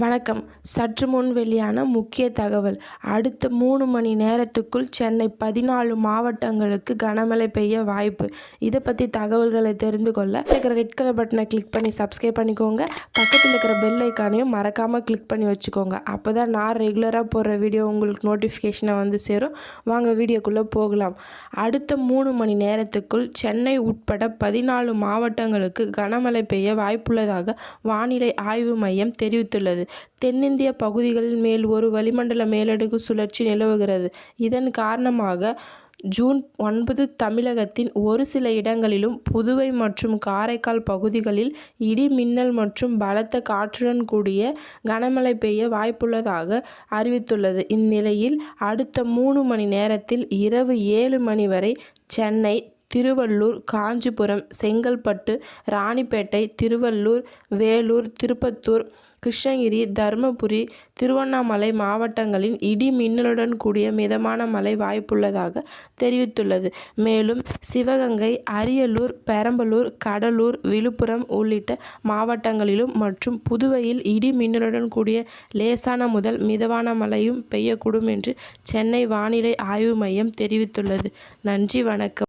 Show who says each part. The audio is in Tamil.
Speaker 1: வணக்கம். சற்று முன் வெளியான முக்கிய தகவல். அடுத்த 3 மணி நேரத்துக்குள் சென்னை 14 மாவட்டங்களுக்கு கனமழை பெய்ய வாய்ப்பு. இதை பற்றி தகவல்களை தெரிந்து கொள்ள இருக்கிற ரெட் கலர் பட்டனை கிளிக் பண்ணி சப்ஸ்கிரைப் பண்ணிக்கோங்க. பக்கத்தில் இருக்கிற பெல் ஐக்கானையும் மறக்காமல் கிளிக் பண்ணி வச்சுக்கோங்க. அப்போ தான் நான் ரெகுலராக போடுற வீடியோ உங்களுக்கு நோட்டிஃபிகேஷனை வந்து சேரும். வாங்க வீடியோக்குள்ளே போகலாம். அடுத்த 3 மணி நேரத்துக்குள் சென்னை உட்பட 14 மாவட்டங்களுக்கு கனமழை பெய்ய வாய்ப்புள்ளதாக வானிலை ஆய்வு மையம் தெரிவித்துள்ளது. தென்னிந்திய பகுதிகளில் மேல் ஒரு வளிமண்டல மேலடுக்கு சுழற்சி நிலவுகிறது. இதன் காரணமாக ஜூன் 9 தமிழகத்தின் ஒரு சில இடங்களிலும் புதுவை மற்றும் காரைக்கால் பகுதிகளில் இடி மின்னல் மற்றும் பலத்த காற்றுடன் கூடிய கனமழை பெய்ய வாய்ப்புள்ளதாக அறிவித்துள்ளது. இந்நிலையில் அடுத்த 3 மணி நேரத்தில் இரவு 7 மணி வரை சென்னை, திருவள்ளூர், காஞ்சிபுரம், செங்கல்பட்டு, ராணிப்பேட்டை, திருவள்ளூர், வேலூர், திருப்பத்தூர், கிருஷ்ணகிரி, தருமபுரி, திருவண்ணாமலை மாவட்டங்களில் இடி மின்னலுடன் கூடிய மிதமான மழை வாய்ப்புள்ளதாக தெரிவித்துள்ளது. மேலும் சிவகங்கை, அரியலூர், பெரம்பலூர், கடலூர், விழுப்புரம் உள்ளிட்ட மாவட்டங்களிலும் மற்றும் புதுவையில் இடி மின்னலுடன் கூடிய லேசான முதல் மிதமான மழையும் பெய்யக்கூடும் என்று சென்னை வானிலை ஆய்வு மையம் தெரிவித்துள்ளது. நன்றி, வணக்கம்.